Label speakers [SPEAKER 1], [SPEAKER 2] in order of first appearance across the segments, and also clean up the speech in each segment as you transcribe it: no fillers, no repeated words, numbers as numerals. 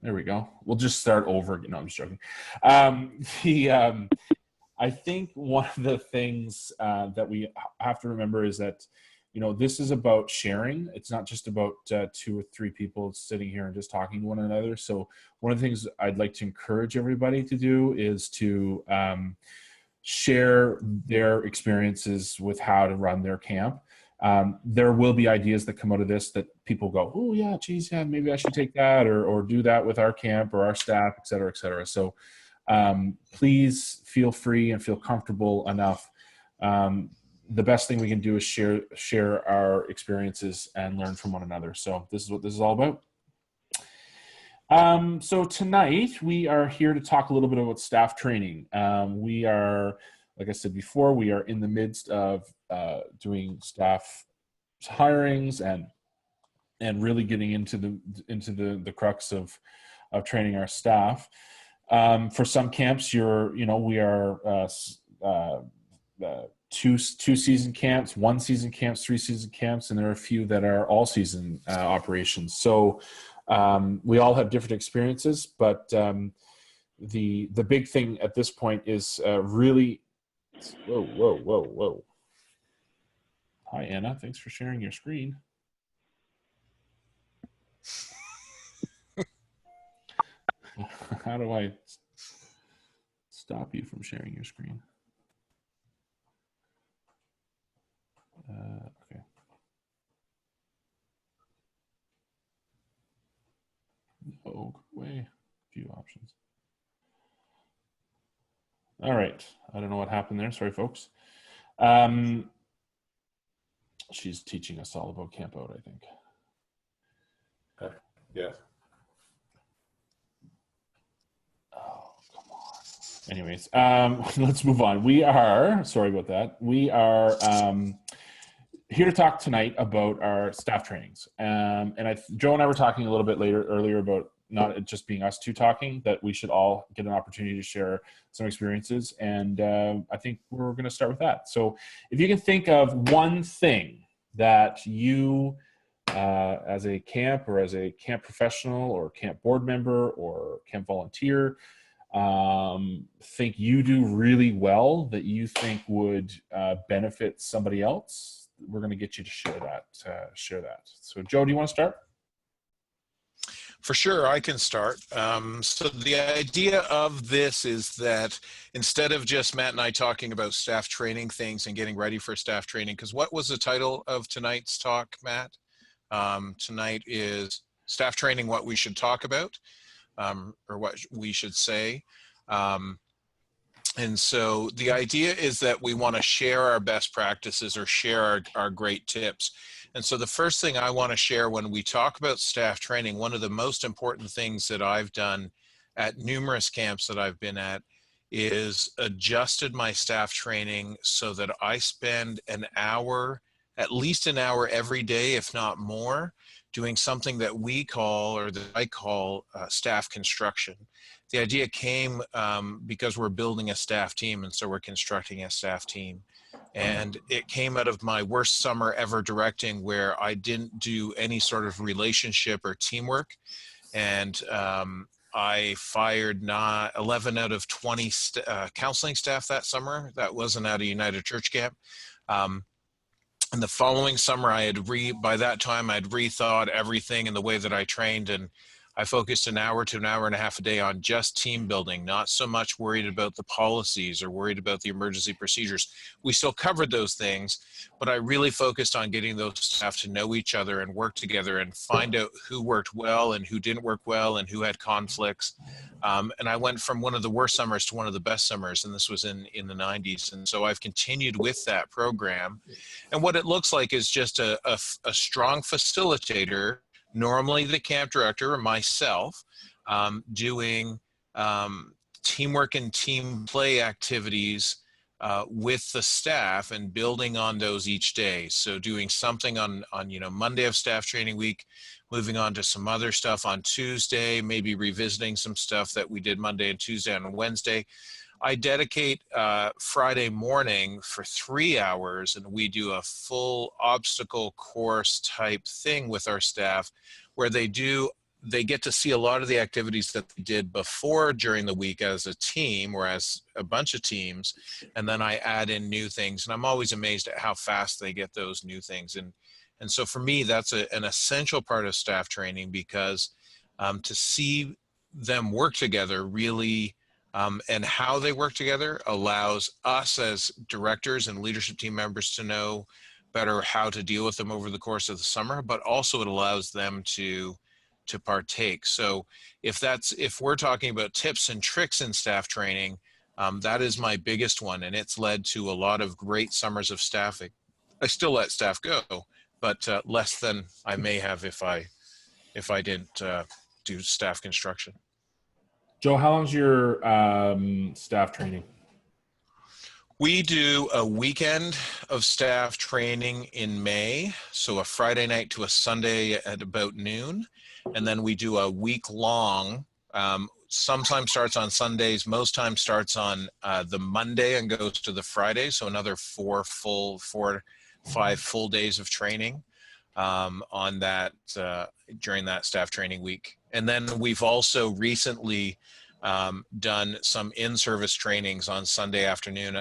[SPEAKER 1] There we go. We'll just start over again. No, I'm just joking. Um, the I think one of the things that we have to remember is that, this is about sharing. It's not just about 2 or 3 people sitting here and just talking to one another. So one of the things I'd like to encourage everybody to do is to share their experiences with how to run their camp. There will be ideas that come out of this that people go, oh yeah, geez, yeah, maybe I should take that or do that with our camp or our staff, et cetera, et cetera. So please feel free and feel comfortable enough. The best thing we can do is share our experiences and learn from one another. So this is what this is all about. So tonight we are here to talk a little bit about staff training. We are, like I said before, we are in the midst of doing staff hirings and really getting into the crux of training our staff. For some camps, we are 2 season camps, 1 season camps, 3 season camps, and there are a few that are all season operations. So we all have different experiences, but the big thing at this point is really. Whoa. Hi, Anna. Thanks for sharing your screen. How do I stop you from sharing your screen? Okay. Oh, way. Few options. All right. I don't know what happened there. Sorry, folks. She's teaching us all about camp out, I think.
[SPEAKER 2] Yeah.
[SPEAKER 1] Oh, come on. Anyways, let's move on. Sorry about that. We are here to talk tonight about our staff trainings. And Joe and I were talking a little bit earlier about not just being us 2 talking, that we should all get an opportunity to share some experiences. And I think we're going to start with that. So if you can think of one thing that you, as a camp or as a camp professional or camp board member or camp volunteer, think you do really well that you think would benefit somebody else, we're going to get you to share that. So Joe, do you want to start?
[SPEAKER 3] For sure, I can start. So the idea of this is that instead of just Matt and I talking about staff training things and getting ready for staff training, because what was the title of tonight's talk, Matt? Tonight is staff training, what we should talk about, or what we should say. And so the idea is that we want to share our best practices or share our great tips. And so the first thing I want to share when we talk about staff training, one of the most important things that I've done at numerous camps that I've been at is adjusted my staff training so that I spend at least an hour every day, if not more, doing something that we call, or that I call, staff construction. The idea came because we're building a staff team, and so we're constructing a staff team. And it came out of my worst summer ever directing, where I didn't do any sort of relationship or teamwork. And I fired 11 out of 20 counseling staff that summer. That wasn't at a United Church camp. And the following summer, by that time, I'd rethought everything in the way that I trained, and I focused an hour to an hour and a half a day on just team building, not so much worried about the policies or worried about the emergency procedures. We still covered those things, but I really focused on getting those staff to know each other and work together and find out who worked well and who didn't work well and who had conflicts. And I went from one of the worst summers to one of the best summers, and this was in the 90s. And so I've continued with that program. And what it looks like is just a strong facilitator, normally the camp director or myself, doing teamwork and team play activities with the staff and building on those each day. So doing something on Monday of staff training week, moving on to some other stuff on Tuesday, maybe revisiting some stuff that we did Monday and Tuesday and Wednesday. I dedicate Friday morning for 3 hours, and we do a full obstacle course type thing with our staff where they do they get to see a lot of the activities that they did before during the week as a team or as a bunch of teams. And then I add in new things. And I'm always amazed at how fast they get those new things. And so for me, that's an essential part of staff training, because to see them work together really, and how they work together allows us as directors and leadership team members to know better how to deal with them over the course of the summer, but also it allows them to partake. So if we're talking about tips and tricks in staff training, that is my biggest one, and it's led to a lot of great summers of staffing. I still let staff go, but less than I may have if I didn't do staff construction.
[SPEAKER 1] Joe, how long's your staff training?
[SPEAKER 3] We do a weekend of staff training in May, so a Friday night to a Sunday at about noon, and then we do a week long. Sometimes starts on Sundays, most times starts on the Monday and goes to the Friday, so another 5 full days of training on that during that staff training week. And then we've also recently done some in-service trainings on Sunday afternoon.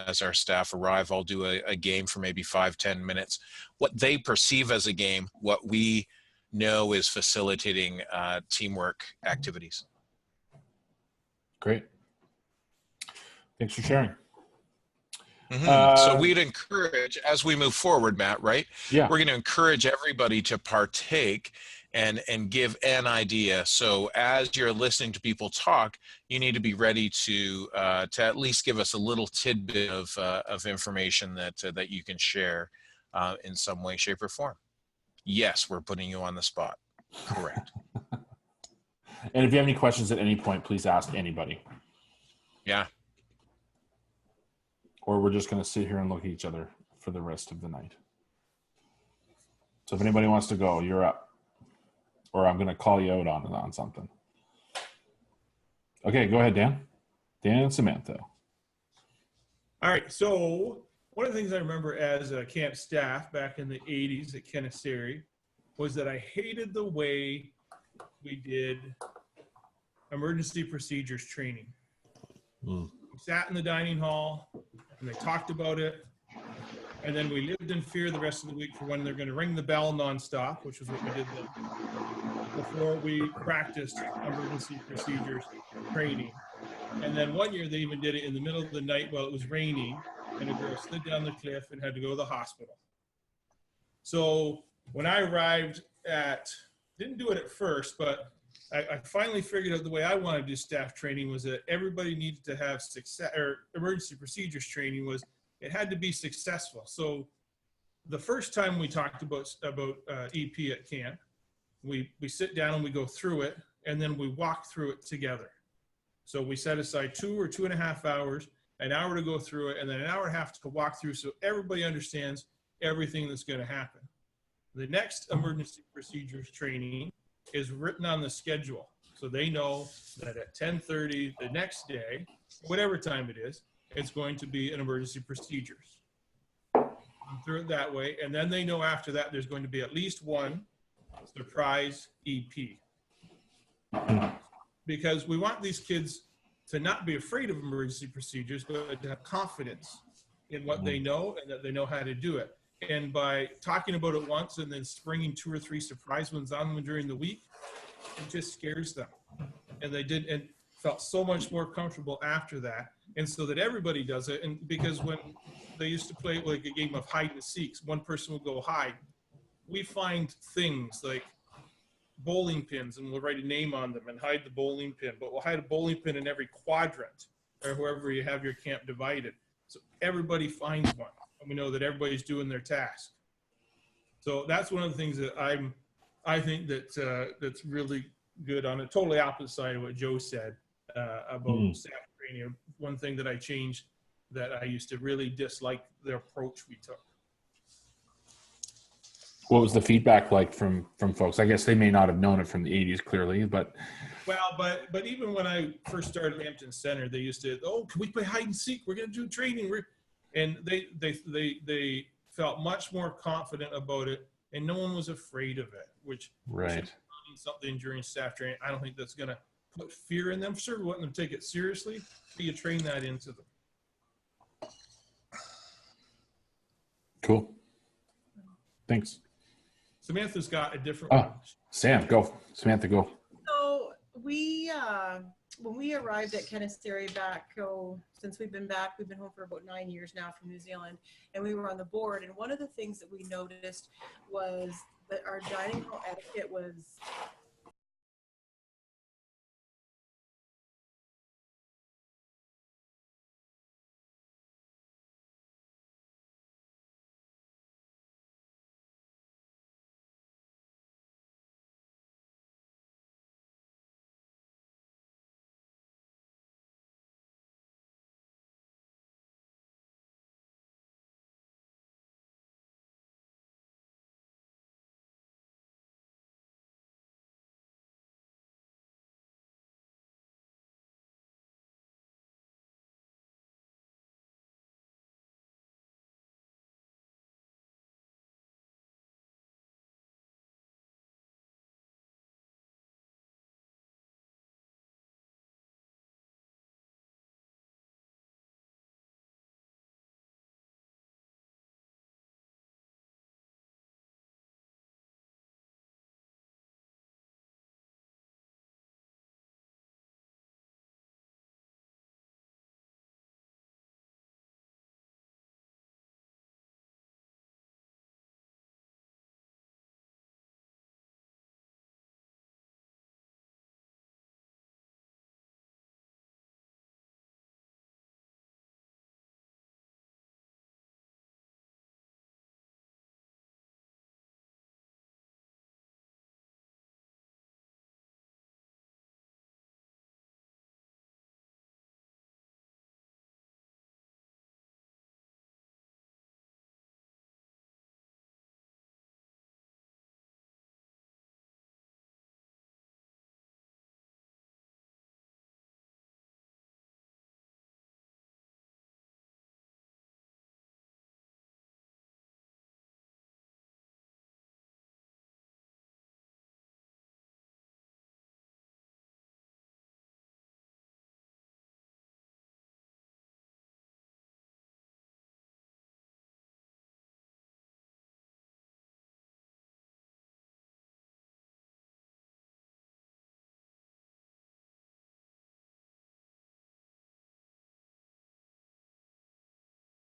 [SPEAKER 3] As our staff arrive, I'll do a game for maybe 5-10 minutes. What they perceive as a game, what we know is facilitating teamwork activities.
[SPEAKER 1] Great. Thanks for sharing.
[SPEAKER 3] So we'd encourage, as we move forward, Matt, right?
[SPEAKER 1] Yeah.
[SPEAKER 3] We're going to encourage everybody to partake and give an idea. So as you're listening to people talk, you need to be ready to at least give us a little tidbit of information that you can share in some way, shape, or form. Yes, we're putting you on the spot. Correct.
[SPEAKER 1] And if you have any questions at any point, please ask anybody.
[SPEAKER 3] Yeah.
[SPEAKER 1] Or we're just going to sit here and look at each other for the rest of the night. So if anybody wants to go, you're up. Or I'm going to call you out on something. Okay, go ahead, Dan. Dan and Samantha.
[SPEAKER 2] All right, so one of the things I remember as a camp staff back in the 80s at Kennesary was that I hated the way we did emergency procedures training. We sat in the dining hall and they talked about it, and then we lived in fear the rest of the week for when they're going to ring the bell nonstop, which was what we did then, before we practiced emergency procedures training. And then one year they even did it in the middle of the night while it was raining, and a girl slid down the cliff and had to go to the hospital. So when I arrived didn't do it at first, but I finally figured out the way I wanted to do staff training was that everybody needed to have success, or emergency procedures training was, it had to be successful. So the first time we talked about EP at camp, we sit down and we go through it, and then we walk through it together. So we set aside 2 or 2.5 hours, an hour to go through it, and then an hour and a half to walk through, so everybody understands everything that's going to happen. The next emergency procedures training is written on the schedule. So they know that at 10:30 the next day, whatever time it is, it's going to be an emergency procedures. Through it that way, and then they know after that there's going to be at least one surprise EP. Because we want these kids to not be afraid of emergency procedures, but to have confidence in what they know and that they know how to do it. And by talking about it once and then springing 2 or 3 surprise ones on them during the week, it just scares them. And they did, and felt so much more comfortable after that. And so that everybody does it. And because when they used to play like a game of hide and seeks, one person would go hide. We find things like bowling pins, and we'll write a name on them and hide the bowling pin, but we'll hide a bowling pin in every quadrant or wherever you have your camp divided. So everybody finds one, and we know that everybody's doing their task. So that's one of the things that I think that that's really good on a totally opposite side of what Joe said about staff training. One thing that I changed, that I used to really dislike the approach we took.
[SPEAKER 1] What was the feedback like from folks? I guess they may not have known it from the 80s clearly, but.
[SPEAKER 2] Well, but even when I first started at Hampton Center, they used to, oh, can we play hide and seek? We're going to do training. And they felt much more confident about it, and no one was afraid of it, which
[SPEAKER 1] right.
[SPEAKER 2] is something during staff training. I don't think that's going to put fear in them. Sure, we want them to take it seriously, but you train that into them.
[SPEAKER 1] Cool. Thanks.
[SPEAKER 2] Samantha's got a different one.
[SPEAKER 1] Sam, go. Samantha, go.
[SPEAKER 4] So we, when we arrived at Kennesaw back, since we've been back, we've been home for about 9 years now from New Zealand, and we were on the board. And one of the things that we noticed was that our dining hall etiquette was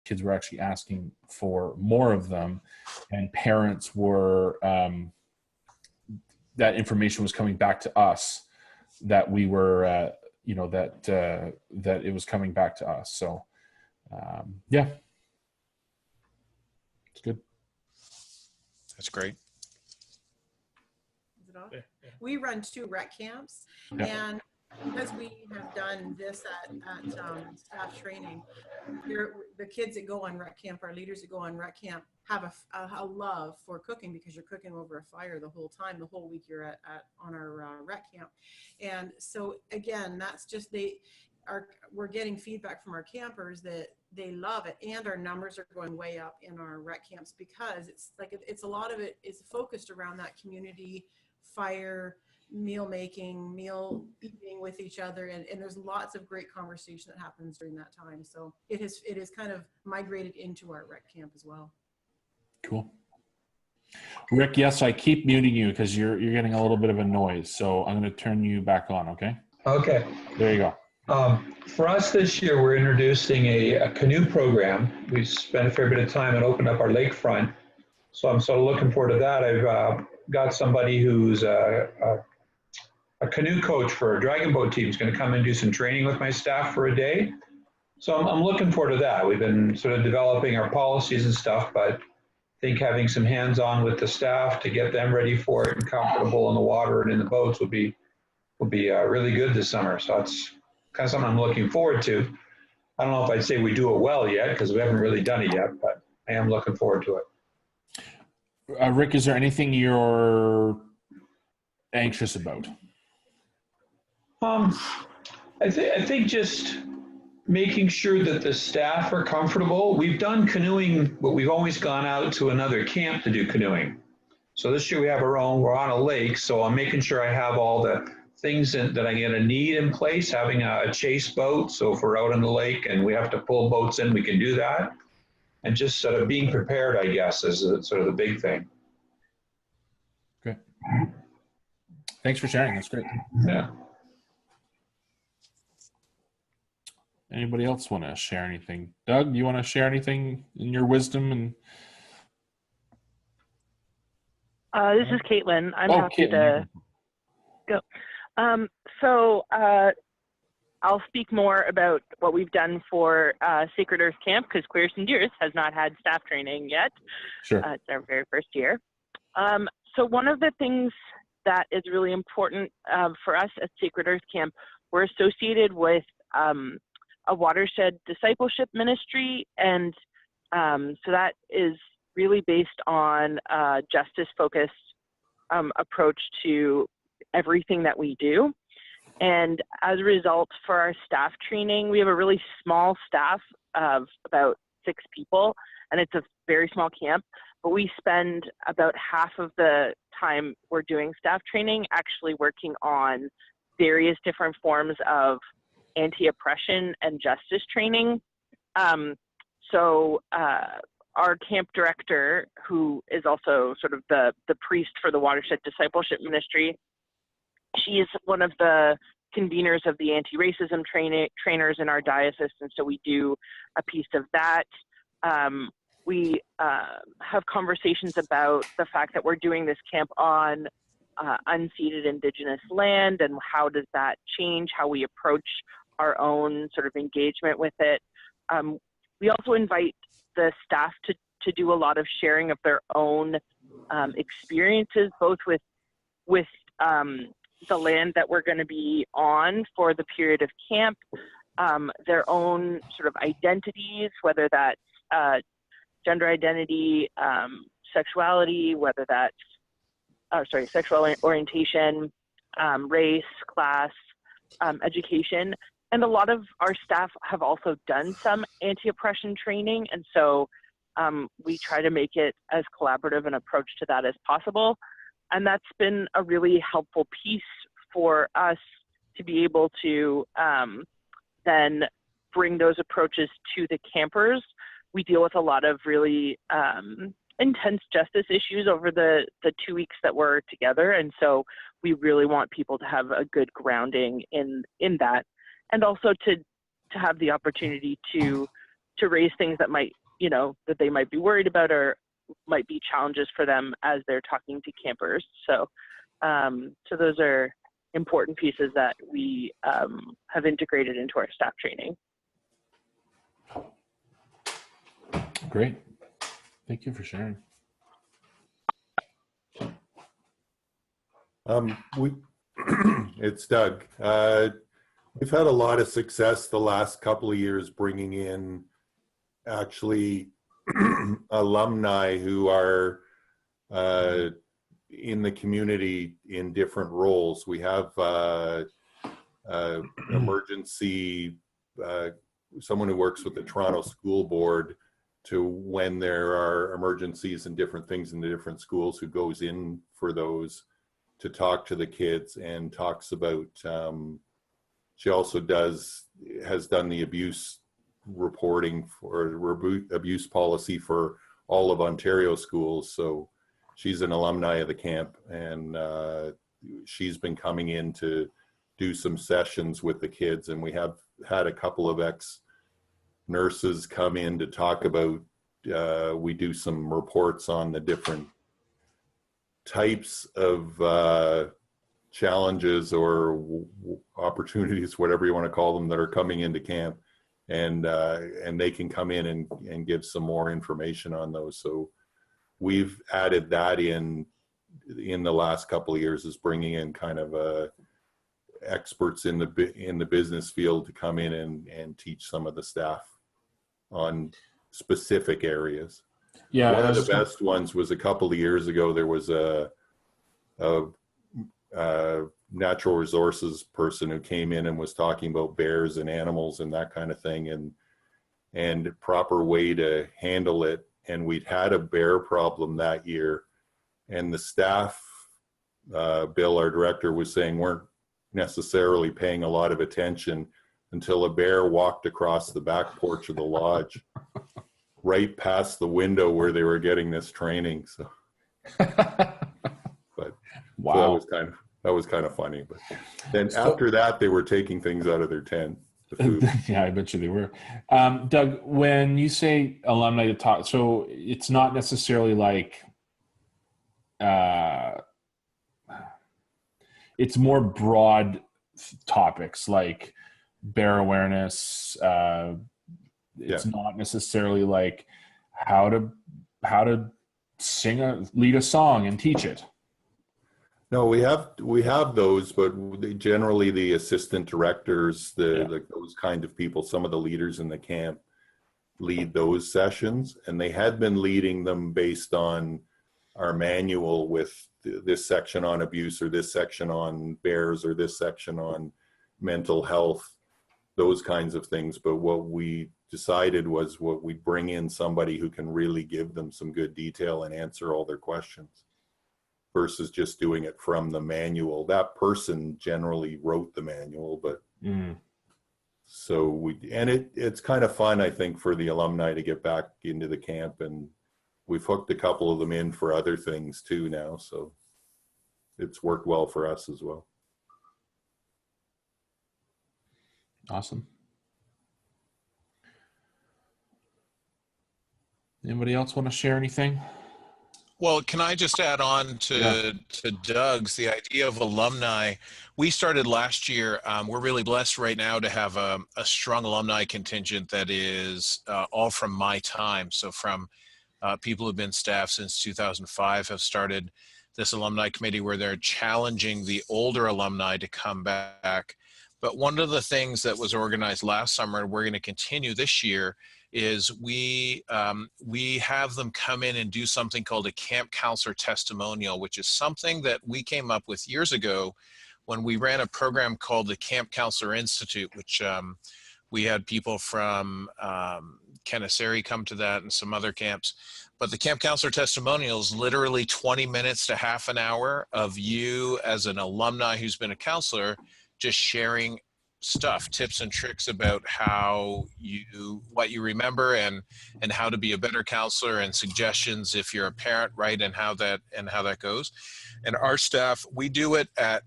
[SPEAKER 1] Kids were actually asking for more of them, and parents were that information was coming back to us, that we were that it was coming back to us. So yeah, it's good.
[SPEAKER 3] That's great.
[SPEAKER 4] Is it off?
[SPEAKER 2] Yeah.
[SPEAKER 4] We run 2 rec camps,
[SPEAKER 1] Yeah.
[SPEAKER 4] and because we have done this at staff training, the kids that go on rec camp, our leaders that go on rec camp, have a love for cooking, because you're cooking over a fire the whole time, the whole week you're on our rec camp. And so again, that's just we're getting feedback from our campers that they love it, and our numbers are going way up in our rec camps, because it's a lot of it is focused around that community fire, meal making, meal eating with each other, and there's lots of great conversation that happens during that time. So it is kind of migrated into our rec camp as well.
[SPEAKER 1] Cool. Rick, yes, I keep muting you because you're getting a little bit of a noise, so I'm going to turn you back on. Okay.
[SPEAKER 5] Okay.
[SPEAKER 1] There you go.
[SPEAKER 5] For us this year, we're introducing a canoe program. We spent a fair bit of time and opened up our lakefront. So I'm sort of looking forward to that. I've got somebody who's a canoe coach for a dragon boat team is going to come and do some training with my staff for a day. So I'm looking forward to that. We've been sort of developing our policies and stuff, but I think having some hands-on with the staff to get them ready for it and comfortable in the water and in the boats will be really good this summer. So it's kind of something I'm looking forward to. I don't know if I'd say we do it well yet, because we haven't really done it yet, but I am looking forward to it.
[SPEAKER 1] Rick, is there anything you're anxious about?
[SPEAKER 5] I think just making sure that the staff are comfortable. We've done canoeing, but we've always gone out to another camp to do canoeing. So this year we have our own, we're on a lake, so I'm making sure I have all the things that I'm going to need in place, having a chase boat. So if we're out on the lake and we have to pull boats in, we can do that. And just sort of being prepared, I guess, is sort of the big thing.
[SPEAKER 1] Great. Thanks for sharing. That's great.
[SPEAKER 5] Yeah.
[SPEAKER 1] Anybody else want to share anything? Doug, you want to share anything in your wisdom? And
[SPEAKER 6] this is Caitlin. I'm happy
[SPEAKER 1] Caitlin.
[SPEAKER 6] to go. I'll speak more about what we've done for Sacred Earth Camp, because Queers and Deers has not had staff training yet.
[SPEAKER 1] Sure.
[SPEAKER 6] It's our very first year. So one of the things that is really important for us at Sacred Earth Camp, we're associated with a watershed discipleship ministry, and so that is really based on a justice-focused approach to everything that we do. And as a result, for our staff training, we have a really small staff of about 6 people, and it's a very small camp, but we spend about half of the time we're doing staff training actually working on various different forms of anti-oppression and justice training. Our camp director, who is also sort of the priest for the Watershed Discipleship Ministry, she is one of the conveners of the anti-racism trainers in our diocese, and so we do a piece of that. We have conversations about the fact that we're doing this camp on unceded Indigenous land, and how does that change how we approach our own sort of engagement with it. We also invite the staff to do a lot of sharing of their own experiences, both with the land that we're going to be on for the period of camp, their own sort of identities, whether that's gender identity, sexuality, whether that's, sexual orientation, race, class, education. And a lot of our staff have also done some anti-oppression training, and so we try to make it as collaborative an approach to that as possible. And that's been a really helpful piece for us to be able to then bring those approaches to the campers. We deal with a lot of really intense justice issues over the 2 weeks that we're together, and so we really want people to have a good grounding in that, and also to have the opportunity to raise things that might, that they might be worried about or might be challenges for them as they're talking to campers. So those are important pieces that we have integrated into our staff training.
[SPEAKER 1] Great. Thank you for sharing.
[SPEAKER 7] It's Doug. We've had a lot of success the last couple of years bringing in actually alumni who are in the community in different roles. We have emergency, someone who works with the Toronto School Board to when there are emergencies and different things in the different schools, who goes in for those to talk to the kids and talks about, she also has done the abuse reporting for abuse policy for all of Ontario schools. So she's an alumni of the camp, and she's been coming in to do some sessions with the kids. And we have had a couple of ex-nurses come in to talk about, we do some reports on the different types of challenges or opportunities, whatever you want to call them, that are coming into camp, and they can come in and give some more information on those. So we've added that in the last couple of years, is bringing in kind of experts in the business field to come in and teach some of the staff on specific areas.
[SPEAKER 1] Yeah,
[SPEAKER 7] one of the best ones was a couple of years ago. There was a natural resources person who came in and was talking about bears and animals and that kind of thing, and proper way to handle it. And we'd had a bear problem that year, and the staff, Bill, our director, was saying weren't necessarily paying a lot of attention until a bear walked across the back porch of the lodge, right past the window where they were getting this training. So, but
[SPEAKER 1] wow.
[SPEAKER 7] so that was kind of funny. But then after that, they were taking things out of their tent. The food.
[SPEAKER 1] Yeah, I bet you they were. Doug, when you say alumni to talk, so it's not necessarily like it's more broad topics like bear awareness. It's not necessarily like how to lead a song and teach it.
[SPEAKER 7] No, we have those, but generally the assistant directors, those kind of people, some of the leaders in the camp lead those sessions, and they had been leading them based on our manual with this section on abuse or this section on bears or this section on mental health, those kinds of things. But what we decided was we bring in somebody who can really give them some good detail and answer all their questions, versus just doing it from the manual. That person generally wrote the manual, but so it's kind of fun, I think, for the alumni to get back into the camp, and we've hooked a couple of them in for other things too now, so it's worked well for us as well.
[SPEAKER 1] Awesome. Anybody else want to share anything?
[SPEAKER 3] Well, can I just add on to Doug's, the idea of alumni? We started last year. We're really blessed right now to have a strong alumni contingent that is all from my time. So from people who've been staff since 2005 have started this alumni committee where they're challenging the older alumni to come back. But one of the things that was organized last summer, and we're going to continue this year, is we have them come in and do something called a camp counselor testimonial, which is something that we came up with years ago when we ran a program called the Camp Counselor Institute, which we had people from Kennesary come to that and some other camps. But the Camp Counselor testimonial is literally 20 minutes to half an hour of you as an alumni who's been a counselor just sharing stuff, tips and tricks about what you remember and how to be a better counselor, and suggestions if you're a parent, right, and how that goes. And our staff, we do it at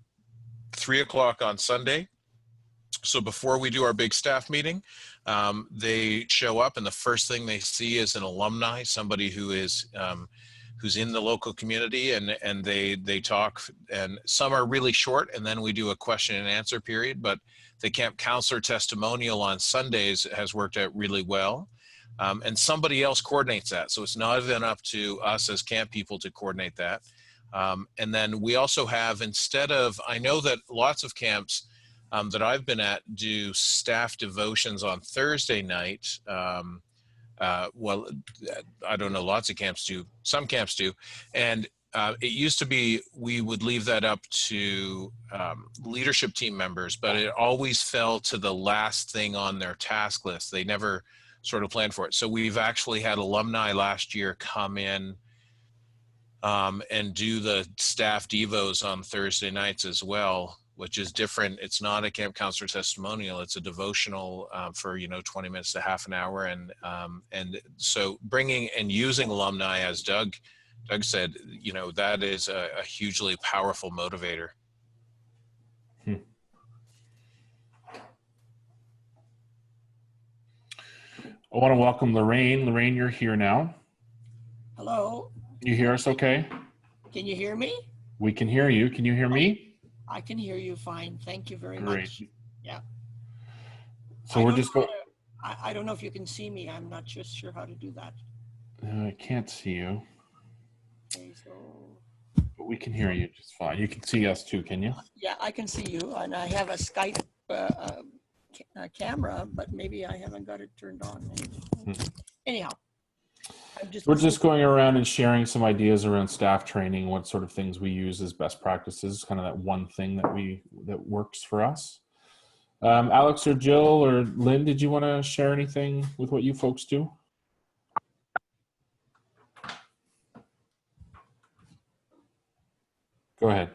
[SPEAKER 3] 3 o'clock on Sunday. So before we do our big staff meeting, they show up, and the first thing they see is an alumni, somebody who is who's in the local community, and they talk, and some are really short, and then we do a question and answer period. But the camp counselor testimonial on Sundays has worked out really well. And somebody else coordinates that. So it's not even up to us as camp people to coordinate that. And then we also have, I know that lots of camps that I've been at do staff devotions on Thursday night. Well, I don't know, lots of camps do, some camps do. And it used to be we would leave that up to leadership team members, but it always fell to the last thing on their task list. They never sort of planned for it. So we've actually had alumni last year come in and do the staff devos on Thursday nights as well, which is different. It's not a camp counselor testimonial. It's a devotional for 20 minutes to half an hour. And so bringing and using alumni, as Doug said, that is a hugely powerful motivator.
[SPEAKER 1] I want to welcome Lorraine. Lorraine, you're here now.
[SPEAKER 8] Hello.
[SPEAKER 1] You hear us okay?
[SPEAKER 8] Can you hear me?
[SPEAKER 1] We can hear you. Can you hear me?
[SPEAKER 8] I can hear you fine. Thank you very
[SPEAKER 1] Great.
[SPEAKER 8] much. Yeah.
[SPEAKER 1] So we're just going.
[SPEAKER 8] I don't know if you can see me. I'm not just sure how to do that.
[SPEAKER 1] I can't see you.
[SPEAKER 8] Okay, so.
[SPEAKER 1] But we can hear you just fine. You can see us too, can you?
[SPEAKER 8] Yeah, I can see you, and I have a Skype camera, but maybe I haven't got it turned on. Anyhow,
[SPEAKER 1] we're just going around and sharing some ideas around staff training, what sort of things we use as best practices, kind of that one thing that works for us. Alex or Jill or Lynn, did you want to share anything with what you folks do? Go ahead.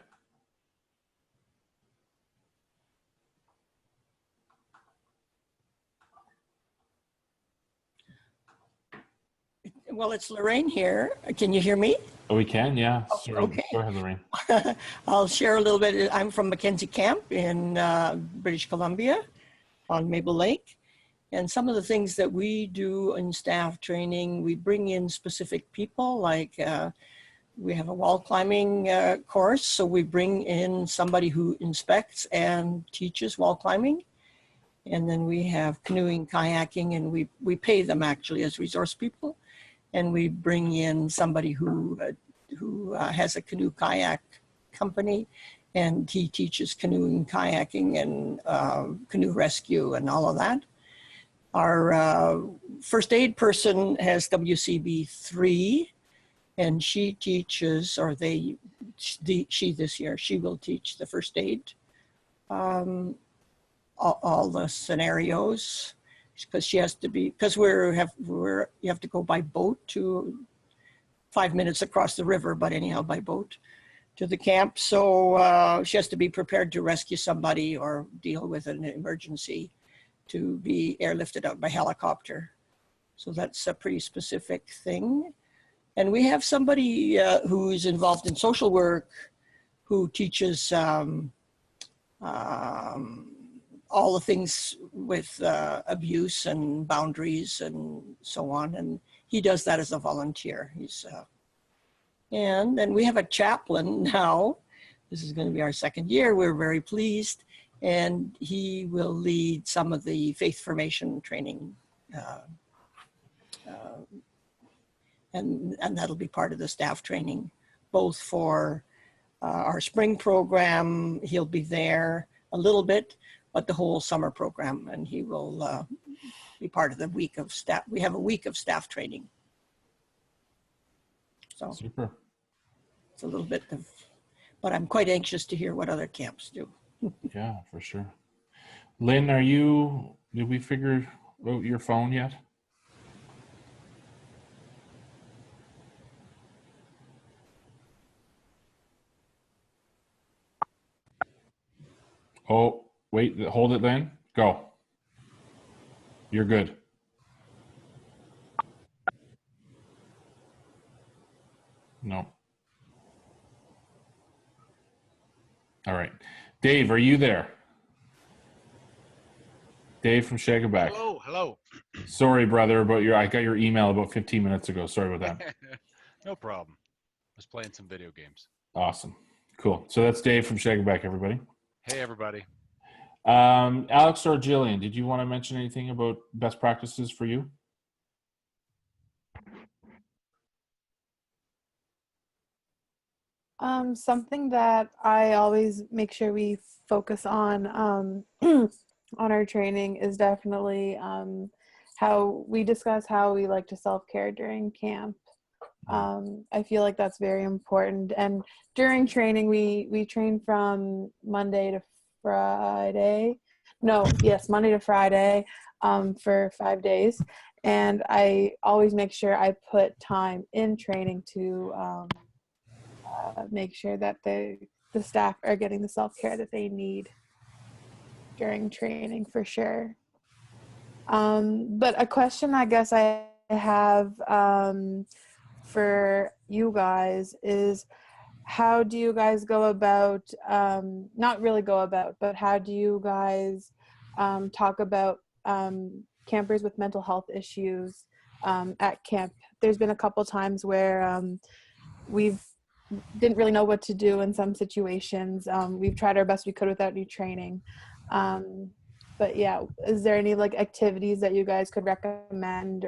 [SPEAKER 8] Well, it's Lorraine here. Can you hear me?
[SPEAKER 1] Oh, we can, yeah. Sorry.
[SPEAKER 8] Okay.
[SPEAKER 1] Go ahead, Lorraine.
[SPEAKER 8] I'll share a little bit. I'm from Mackenzie Camp in British Columbia on Maple Lake. And some of the things that we do in staff training, we bring in specific people, like we have a wall climbing course. So we bring in somebody who inspects and teaches wall climbing. And then we have canoeing, kayaking, and we pay them actually as resource people. And we bring in somebody who has a canoe kayak company, and he teaches canoeing, kayaking, and canoe rescue and all of that. Our first aid person has WCB 3, and she teaches, or she this year, she will teach the first aid, all the scenarios, because she has to be, because you have to go by boat to 5 minutes across the river, but anyhow, by boat to the camp. So she has to be prepared to rescue somebody or deal with an emergency, to be airlifted out by helicopter. So that's a pretty specific thing. And we have somebody who's involved in social work, who teaches all the things with abuse and boundaries and so on. And he does that as a volunteer. And then we have a chaplain now. This is going to be our second year. We're very pleased. And he will lead some of the faith formation training. And that'll be part of the staff training, both for our spring program. He'll be there a little bit, but the whole summer program, and he will be part of the week of staff. We have a week of staff training. So
[SPEAKER 1] Super.
[SPEAKER 8] It's a little bit of, but I'm quite anxious to hear what other camps do.
[SPEAKER 1] Yeah, for sure. Lynn, did we figure out your phone yet? Oh, wait, hold it, Lynn. Go. You're good. No. All right. Dave, are you there? Dave from Shagaback.
[SPEAKER 9] Hello.
[SPEAKER 1] Sorry, brother, about I got your email about 15 minutes ago. Sorry about that.
[SPEAKER 9] No problem. I was playing some video games.
[SPEAKER 1] Awesome. Cool. So that's Dave from Shagaback, everybody.
[SPEAKER 9] Hey, everybody.
[SPEAKER 1] Alex or Jillian, did you want to mention anything about best practices for you?
[SPEAKER 10] Something that I always make sure we focus on on our training is definitely how we discuss how we like to self-care during camp. I feel like that's very important. And during training, we train from Monday to Friday. Monday to Friday for 5 days. And I always make sure I put time in training to make sure that the staff are getting the self-care that they need during training, for sure. But a question I guess I have for you guys is, how do you guys go about, not really go about, but how do you guys talk about campers with mental health issues at camp? There's been a couple times where we've didn't really know what to do in some situations. We've tried our best we could without any training. But yeah, is there any like activities that you guys could recommend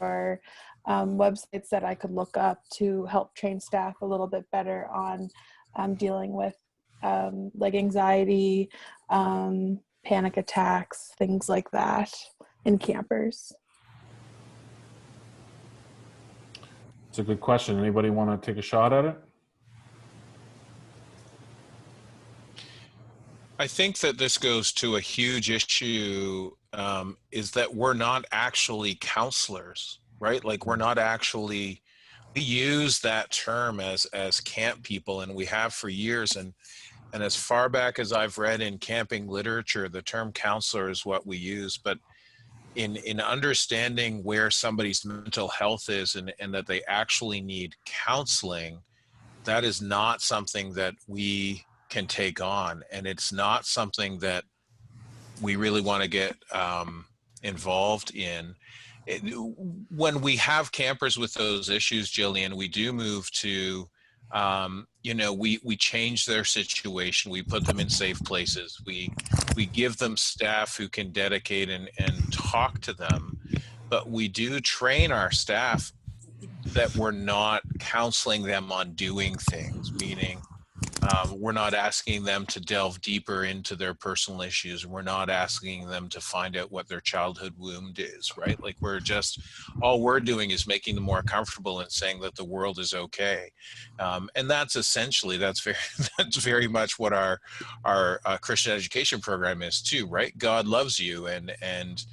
[SPEAKER 10] or websites that I could look up to help train staff a little bit better on dealing with like anxiety, panic attacks, things like that in campers?
[SPEAKER 1] It's a good question. Anybody want to take a shot at it?
[SPEAKER 3] I think that this goes to a huge issue, is that we're not actually counselors, right? Like we're not actually use that term as camp people, and we have for years. And as far back as I've read in camping literature, the term counselor is what we use. But in understanding where somebody's mental health is and that they actually need counseling, that is not something that we can take on. And it's not something that we really want to get involved in. When we have campers with those issues, Jillian, we do move to, we change their situation. We put them in safe places. We give them staff who can dedicate and talk to them. But we do train our staff that we're not counseling them on doing things, meaning we're not asking them to delve deeper into their personal issues. We're not asking them to find out what their childhood wound is, right? Like all we're doing is making them more comfortable and saying that the world is okay. And that's very much what our Christian education program is too, right? God loves you, and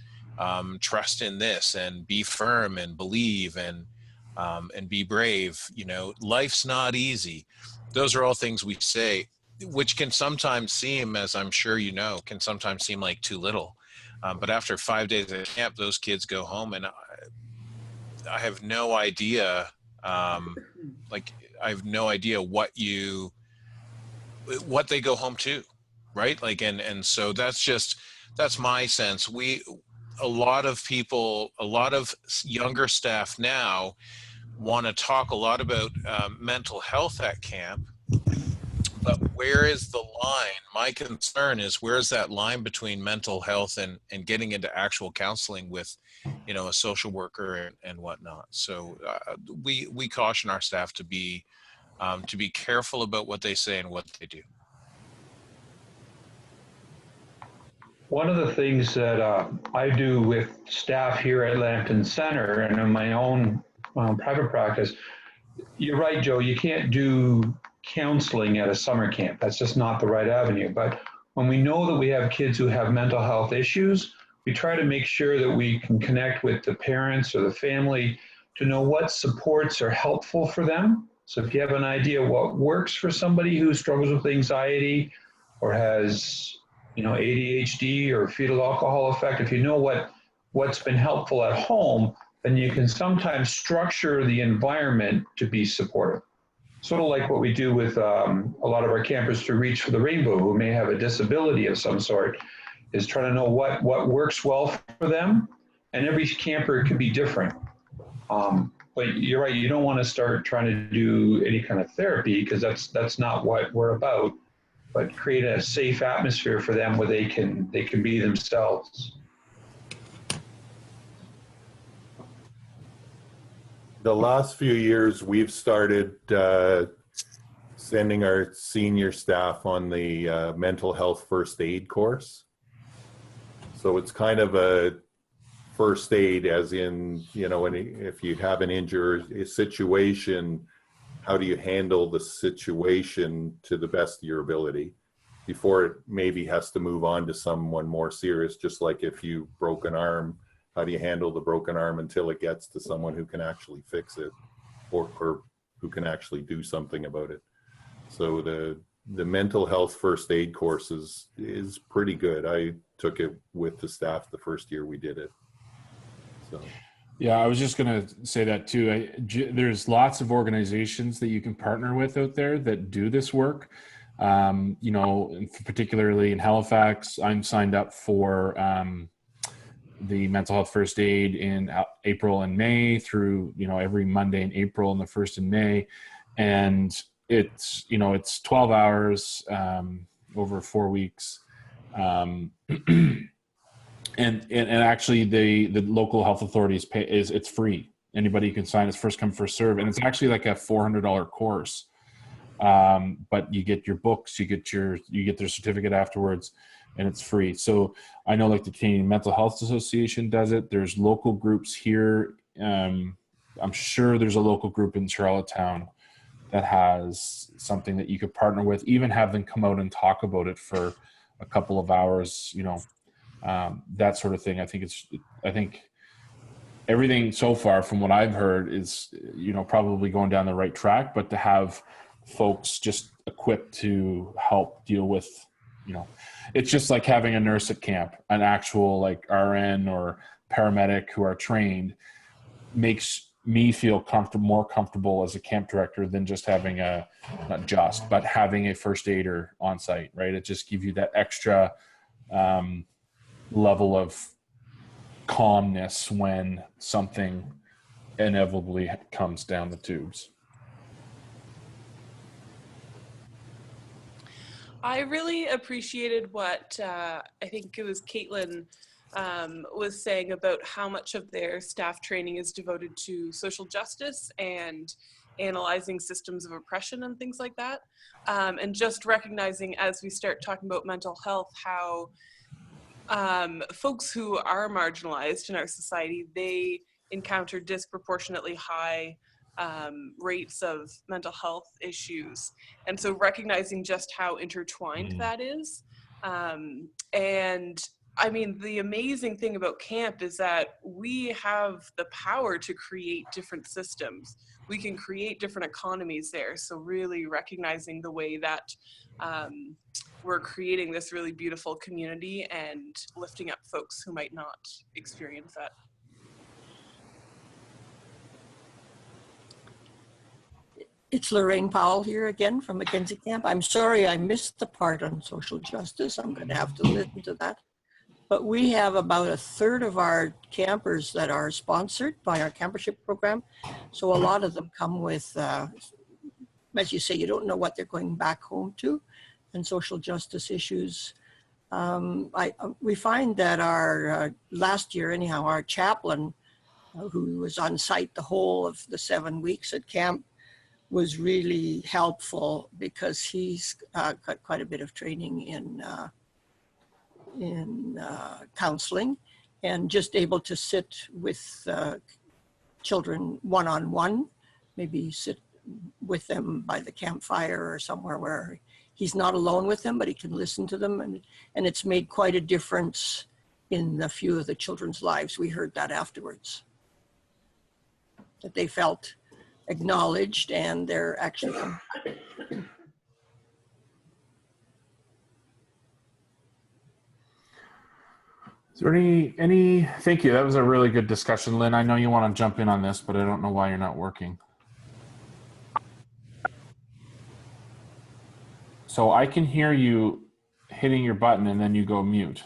[SPEAKER 3] trust in this, and be firm, and believe, and be brave. Life's not easy. Those are all things we say, which can sometimes seem, as I'm sure you know, can sometimes seem like too little. But after 5 days at camp, those kids go home, and I have no idea, I have no idea what they go home to, right? And so that's my sense. A lot of younger staff now want to talk a lot about mental health at camp, but where is the line? My concern is, where's that line between mental health and getting into actual counseling with, a social worker and whatnot. So we caution our staff to be careful about what they say and what they do.
[SPEAKER 5] One of the things that I do with staff here at Lambton Center and in my own private practice, you're right, Joe, you can't do counseling at a summer camp. That's just not the right avenue. But when we know that we have kids who have mental health issues, we try to make sure that we can connect with the parents or the family to know what supports are helpful for them. So if you have an idea what works for somebody who struggles with anxiety or has ADHD or fetal alcohol effect, if you know what's been helpful at home, then you can sometimes structure the environment to be supportive. Sort of like what we do with a lot of our campers through Reach for the Rainbow, who may have a disability of some sort, is trying to know what works well for them. And every camper can be different. But you're right, you don't want to start trying to do any kind of therapy, because that's not what we're about, but create a safe atmosphere for them where they can be themselves.
[SPEAKER 7] The last few years, we've started sending our senior staff on the mental health first aid course. So it's kind of a first aid, as in, if you have an injury situation, how do you handle the situation to the best of your ability before it maybe has to move on to someone more serious? Just like if you broke an arm, how do you handle the broken arm until it gets to someone who can actually fix it or who can actually do something about it? So the mental health first aid course is pretty good. I took it with the staff the first year we did it. So.
[SPEAKER 1] Yeah, I was just going to say that too. There's lots of organizations that you can partner with out there that do this work. Particularly in Halifax, I'm signed up for the mental health first aid in April and May through, every Monday in April and the first in May. And it's 12 hours over 4 weeks. And actually the local health authorities it's free. Anybody can sign. It's first come, first serve. And it's actually like a $400 course. But you get your books, you get their certificate afterwards, and it's free. So I know like the Canadian Mental Health Association does it. There's local groups here. I'm sure there's a local group in Charlottetown that has something that you could partner with, even have them come out and talk about it for a couple of hours, that sort of thing. I think everything so far from what I've heard is, probably going down the right track, but to have folks just equipped to help deal with, it's just like having a nurse at camp, an actual like RN or paramedic who are trained, makes me feel more comfortable as a camp director than just having but having a first aider on site, right? It just gives you that extra level of calmness when something inevitably comes down the tubes.
[SPEAKER 11] I really appreciated what I think it was Caitlin was saying about how much of their staff training is devoted to social justice and analyzing systems of oppression and things like that. And just recognizing as we start talking about mental health, how folks who are marginalized in our society, they encounter disproportionately high rates of mental health issues. And so recognizing just how intertwined that is. And I mean, the amazing thing about camp is that we have the power to create different systems. We can create different economies there. So really recognizing the way that we're creating this really beautiful community and lifting up folks who might not experience that.
[SPEAKER 8] It's Lorraine Powell here again from Mackenzie Camp. I'm sorry I missed the part on social justice. I'm going to have to listen to that. But we have about a third of our campers that are sponsored by our campership program. So a lot of them come with, as you say, you don't know what they're going back home to, and social justice issues. We find that our, last year anyhow, our chaplain, who was on site the whole of the 7 weeks at camp, was really helpful because he's got quite a bit of training in counseling, and just able to sit with children one-on-one, maybe sit with them by the campfire or somewhere where he's not alone with them, but he can listen to them. And it's made quite a difference in a few of the children's lives. We heard that afterwards, that they felt acknowledged and they're actually
[SPEAKER 1] Is there any, thank you. That was a really good discussion. Lynn, I know you want to jump in on this, but I don't know why you're not working. So I can hear you hitting your button and then you go mute.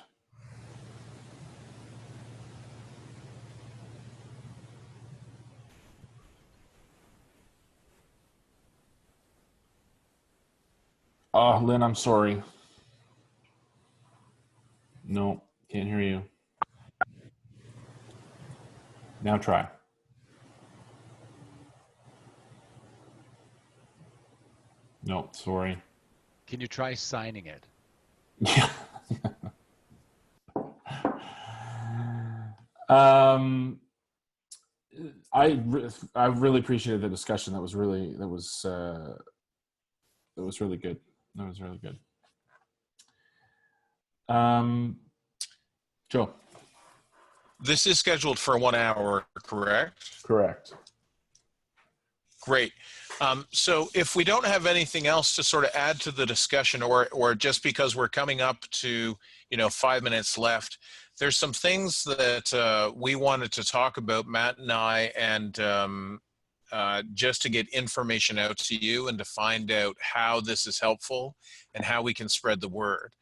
[SPEAKER 1] Oh, Lynn, I'm sorry. No, can't hear you. Now try. No, sorry.
[SPEAKER 9] Can you try signing it?
[SPEAKER 1] Yeah. I really appreciated the discussion. That was really good. That was really good. Joe.
[SPEAKER 3] This is scheduled for 1 hour, correct?
[SPEAKER 1] Correct.
[SPEAKER 3] Great. So if we don't have anything else to sort of add to the discussion, or just because we're coming up to 5 minutes left, there's some things that we wanted to talk about, Matt and I, and just to get information out to you and to find out how this is helpful and how we can spread the word.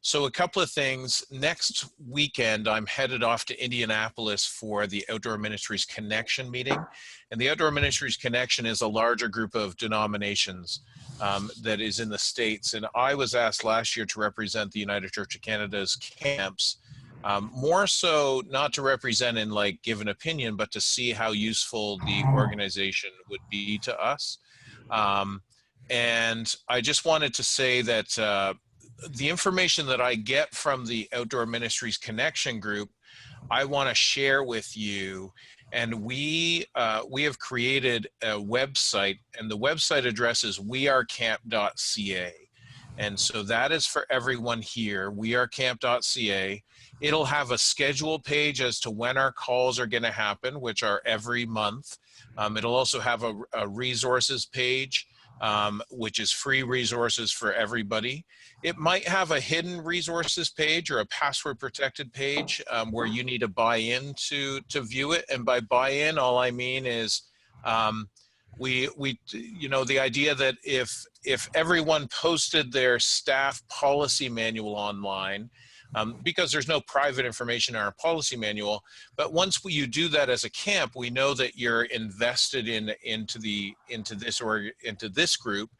[SPEAKER 3] So a couple of things. Next weekend, I'm headed off to Indianapolis for the Outdoor Ministries Connection meeting. And the Outdoor Ministries Connection is a larger group of denominations that is in the States. And I was asked last year to represent the United Church of Canada's camps, more so not to represent and like give an opinion, but to see how useful the organization would be to us. And I just wanted to say that the information that I get from the Outdoor Ministries Connection group, I want to share with you. And we have created a website, and the website address is wearecamp.ca. And so that is for everyone here, wearecamp.ca. It'll have a schedule page as to when our calls are going to happen, which are every month. It'll also have a resources page, which is free resources for everybody. It might have a hidden resources page or a password protected page where you need to buy in to view it. And by buy in, all I mean is the idea that if everyone posted their staff policy manual online, because there's no private information in our policy manual, but once you do that as a camp, we know that you're invested into this group,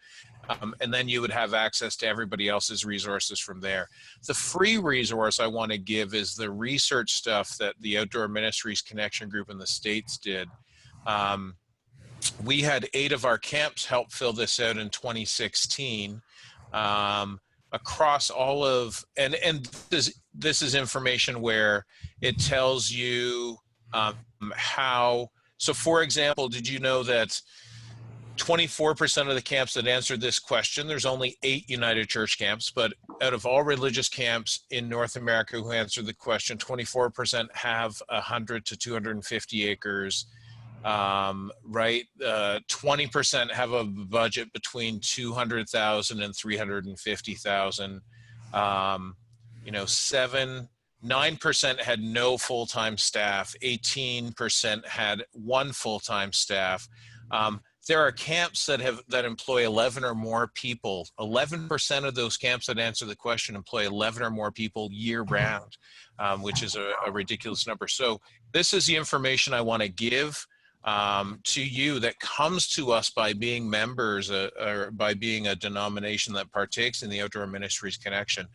[SPEAKER 3] and then you would have access to everybody else's resources from there. The free resource I want to give is the research stuff that the Outdoor Ministries Connection Group in the States did. We had 8 of our camps help fill this out in 2016. Across all of, and this is information where it tells you how, so for example, did you know that 24% of the camps that answered this question, there's only 8 United Church camps, but out of all religious camps in North America who answered the question, 24% have 100 to 250 acres. Right, 20% have a budget between 200,000 and 350,000. 9% had no full-time staff. 18% had 1 full-time staff. There are camps that employ 11 or more people. 11% of those camps that answer the question employ 11 or more people year-round, which is a ridiculous number. So this is the information I want to give to you that comes to us by being members or by being a denomination that partakes in the Outdoor Ministries Connection.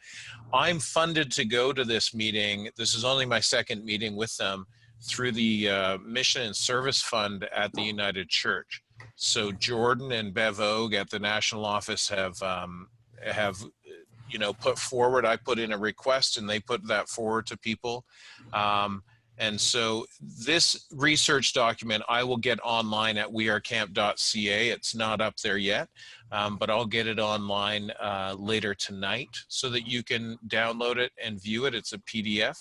[SPEAKER 3] I'm funded to go to this meeting. This is only my 2nd meeting with them through the Mission and Service Fund at the United Church. So Jordan and Bev Ogue at the national office have put forward, I put in a request and they put that forward to people. And so this research document I will get online at wearecamp.ca. It's not up there yet, but I'll get it online later tonight so that you can download it and view it. It's a PDF.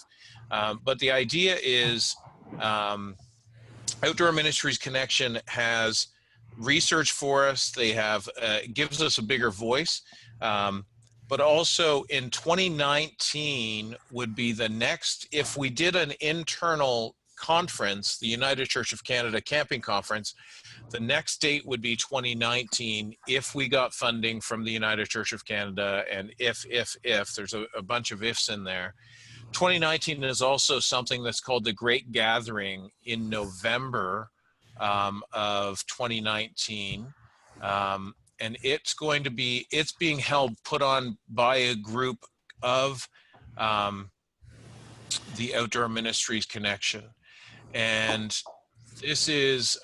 [SPEAKER 3] But the idea is Outdoor Ministries Connection has research for us. They have gives us a bigger voice. But also in 2019 would be the next, if we did an internal conference, the United Church of Canada Camping Conference, the next date would be 2019 if we got funding from the United Church of Canada, and if, there's a bunch of ifs in there. 2019 is also something that's called the Great Gathering in November of 2019. And it's being put on by a group of the Outdoor Ministries Connection. And this is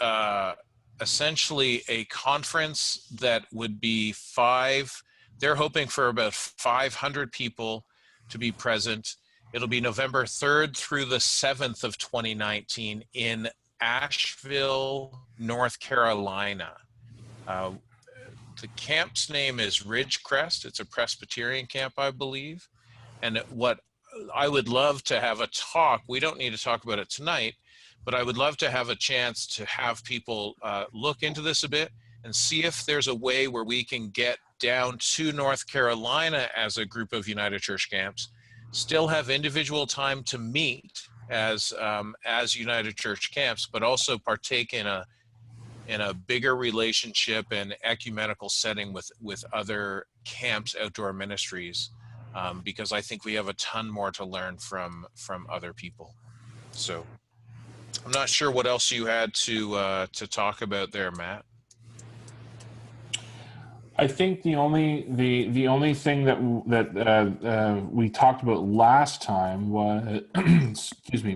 [SPEAKER 3] essentially a conference that would be they're hoping for about 500 people to be present. It'll be November 3rd through the 7th of 2019 in Asheville, North Carolina. The camp's name is Ridgecrest. It's a Presbyterian camp, I believe. And what I would love to have a talk, we don't need to talk about it tonight, but I would love to have a chance to have people look into this a bit and see if there's a way where we can get down to North Carolina as a group of United Church camps, still have individual time to meet as United Church camps, but also partake in a bigger relationship and ecumenical setting with other camps, outdoor ministries, because I think we have a ton more to learn from other people. So I'm not sure what else you had to talk about there, Matt.
[SPEAKER 1] I think the only thing that we talked about last time was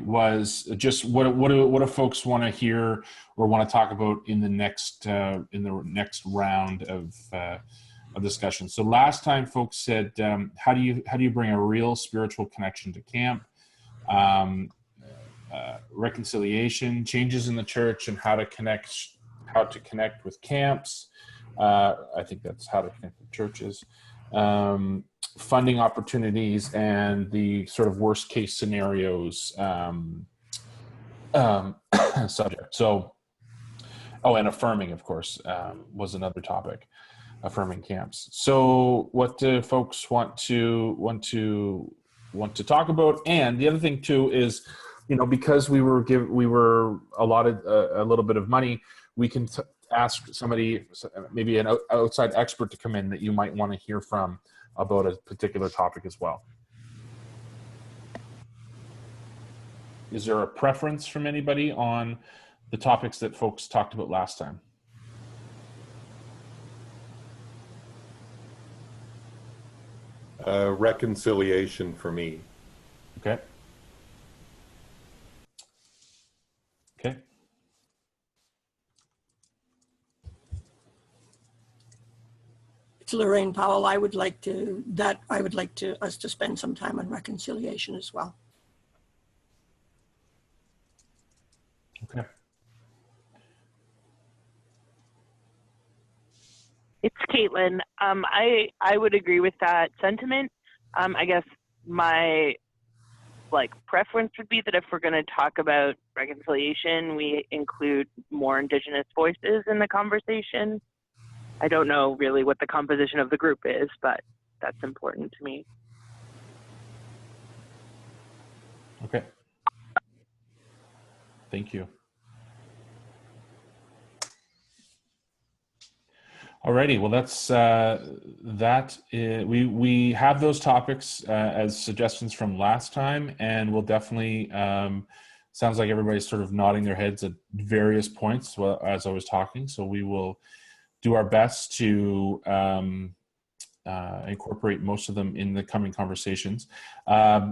[SPEAKER 1] was just what do folks want to hear or want to talk about in the next round of discussion. So last time folks said how do you bring a real spiritual connection to camp, reconciliation, changes in the church, and how to connect with camps. I think that's how to connect with churches. funding opportunities and the sort of worst case scenarios subject. So, oh, and affirming, of course, was another topic, affirming camps. So what do folks want to talk about? And the other thing too is, you know, because we were allotted a little bit of money, we can ask somebody, maybe an outside expert, to come in that you might want to hear from about a particular topic as well. Is there a preference from anybody on the topics that folks talked about last time?
[SPEAKER 7] Reconciliation for me.
[SPEAKER 1] Okay. Okay.
[SPEAKER 8] It's Lorraine Powell. I would like us to spend some time on reconciliation as well.
[SPEAKER 1] Okay.
[SPEAKER 6] It's Caitlin. I would agree with that sentiment. I guess my preference would be that if we're going to talk about reconciliation, we include more Indigenous voices in the conversation. I don't know really what the composition of the group is, but that's important to me.
[SPEAKER 1] Okay. Thank you. Alrighty, well, we have those topics as suggestions from last time, and we'll definitely, sounds like everybody's sort of nodding their heads at various points as I was talking, so we will do our best to incorporate most of them in the coming conversations.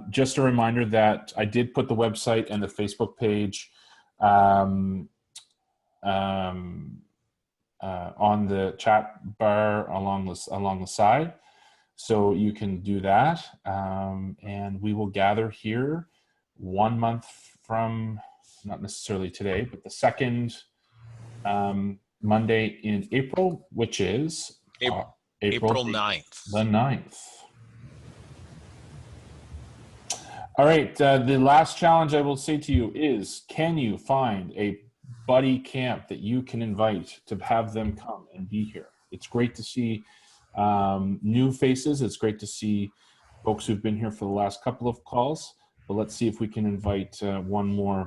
[SPEAKER 1] Just a reminder that I did put the website and the Facebook page on the chat bar along the side, so you can do that, and we will gather here 1 month from, not necessarily today, but the second Monday in April, which is April 9th. The 9th. All right, the last challenge I will say to you is, can you find a buddy camp that you can invite to have them come and be here? It's great to see new faces. It's great to see folks who've been here for the last couple of calls, but let's see if we can invite one more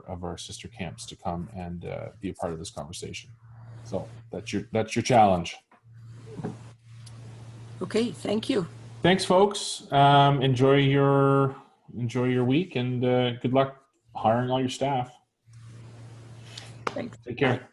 [SPEAKER 1] of our sister camps to come and be a part of this conversation. So that's your challenge.
[SPEAKER 8] Okay, thank you.
[SPEAKER 1] Thanks, folks. Enjoy your week, and good luck hiring all your staff.
[SPEAKER 8] Thanks.
[SPEAKER 1] Take care.